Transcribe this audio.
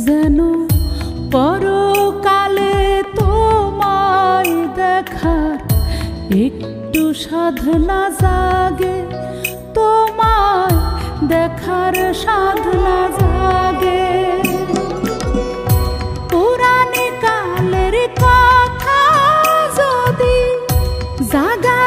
যেন পরকালে তোমায় দেখার একটু সাধনা জাগে, তোমায় দেখার সাধনা জাগে। পুরানি কালের কথা যদি জাগা